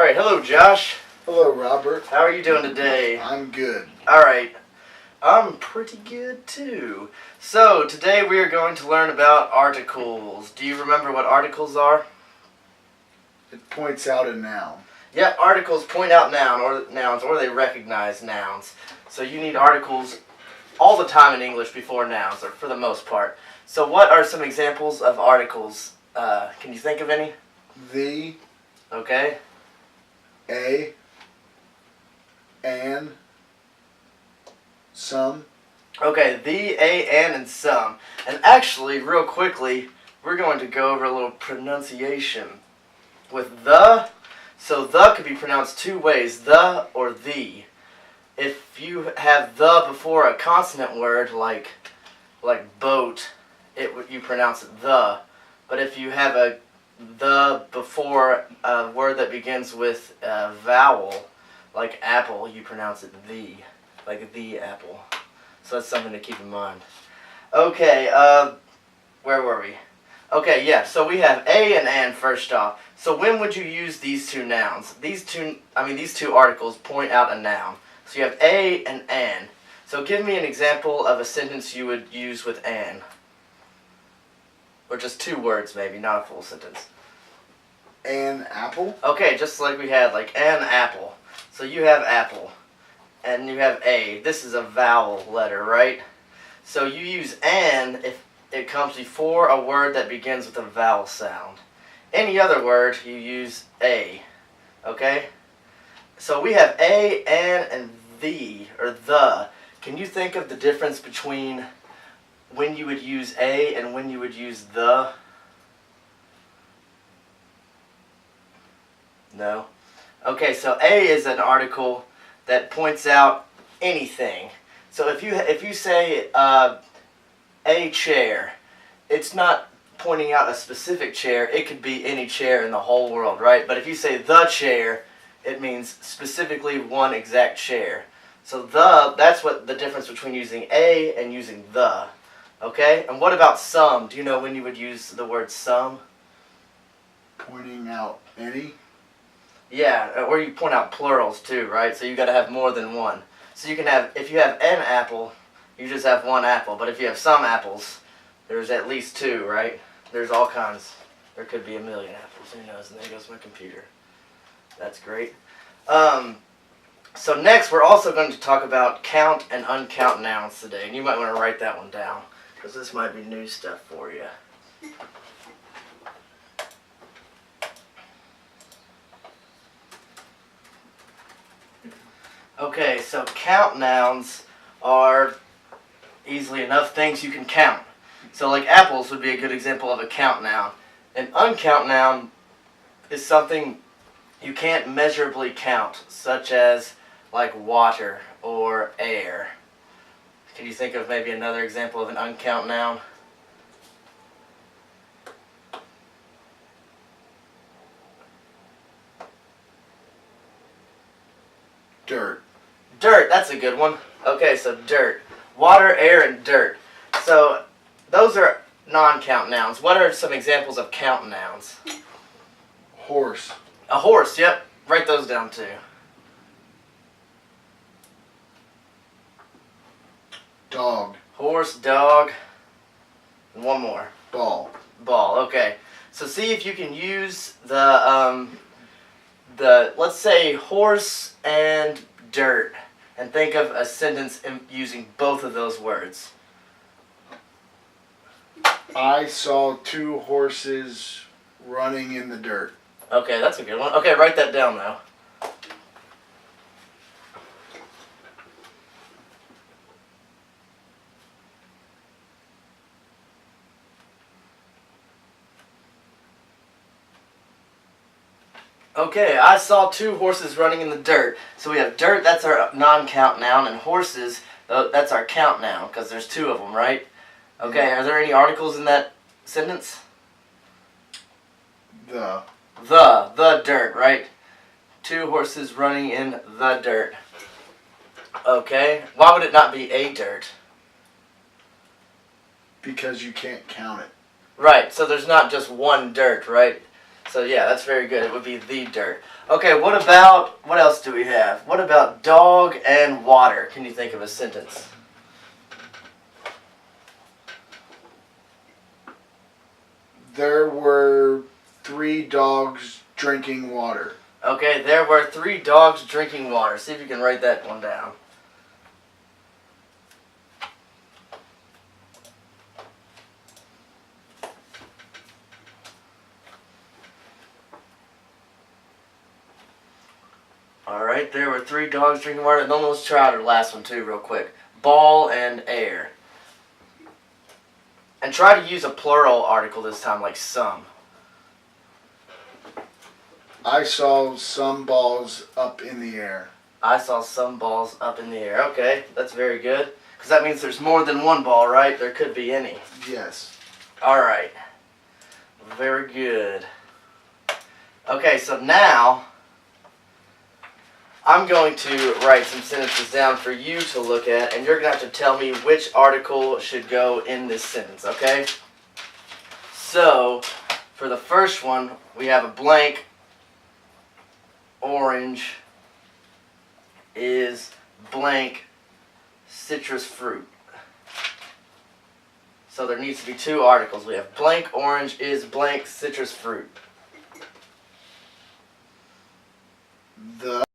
Alright, hello Josh. Hello, Robert. How are you doing today? I'm good. Alright, I'm pretty good too. So, today we are going to learn about articles. Do you remember what articles are? It points out a noun. Yep, articles point out nouns or they recognize nouns. So you need articles all the time in English before nouns, or for the most part. So what are some examples of articles? Can you think of any? The, Okay. a, an, some. Okay, the, a, and some. And actually, real quickly, we're going to go over a little pronunciation. With the, so the could be pronounced two ways, the or the. If you have the before a consonant word like boat, you pronounce it the. But if you have the before a word that begins with a vowel, like apple, you pronounce it the, like the apple. So that's something to keep in mind. Okay, where were we? Okay, yeah, so we have a and an first off. So when would you use these two nouns? These two articles point out a noun. So you have a and an. So give me an example of a sentence you would use with an. Or just two words maybe, not a full sentence. An apple. Okay, just like we had, like an apple. So you have apple. And you have a. This is a vowel letter, right? So you use an if it comes before a word that begins with a vowel sound. Any other word, you use a. Okay? So we have a, an, and the, or the. Can you think of the difference between when you would use a and when you would use the? No? Okay, so a is an article that points out anything. So if you say a chair, it's not pointing out a specific chair. It could be any chair in the whole world, right? But if you say the chair, it means specifically one exact chair. So that's what the difference between using a and using the. Okay? And what about some? Do you know when you would use the word some? Pointing out any. Yeah, or you point out plurals too, right? So you got to have more than one. So you can have, if you have an apple, you just have one apple. But if you have some apples, there's at least two, right? There's all kinds. There could be a million apples. Who knows? And there goes my computer. That's great. So next, we're also going to talk about count and uncount nouns today. And you might want to write that one down, because this might be new stuff for you. Okay, so count nouns are easily enough things you can count. So like apples would be a good example of a count noun. An uncount noun is something you can't measurably count, such as like water or air. Can you think of maybe another example of an uncount noun? Dirt. Dirt, that's a good one. Okay, so dirt. Water, air, and dirt. So those are non-count nouns. What are some examples of count nouns? Horse. A horse, yep. Write those down too. Dog. Horse, dog, and one more. Ball. Ball, okay. So see if you can use the let's say horse and dirt, and think of a sentence using both of those words. I saw two horses running in the dirt. Okay, that's a good one. Okay, write that down now. Okay, I saw two horses running in the dirt. So we have dirt, that's our non-count noun, and horses, that's our count noun, because there's two of them, right? Okay, are there any articles in that sentence? The. The dirt, right? Two horses running in the dirt. Okay, why would it not be a dirt? Because you can't count it. Right, so there's not just one dirt, right? So yeah, that's very good. It would be the dirt. Okay, what else do we have? What about dog and water? Can you think of a sentence? There were 3 dogs drinking water. Okay, there were 3 dogs drinking water. See if you can write that one down. Alright, there were 3 dogs drinking water. And then let's try our last one too real quick. Ball and air. And try to use a plural article this time, like some. I saw some balls up in the air. I saw some balls up in the air. Okay, that's very good. Because that means there's more than one ball, right? There could be any. Yes. Alright. Very good. Okay, so now I'm going to write some sentences down for you to look at, and you're going to have to tell me which article should go in this sentence, okay? So, for the first one, we have a blank. Orange is blank citrus fruit. So there needs to be 2 articles. We have blank orange is blank citrus fruit. The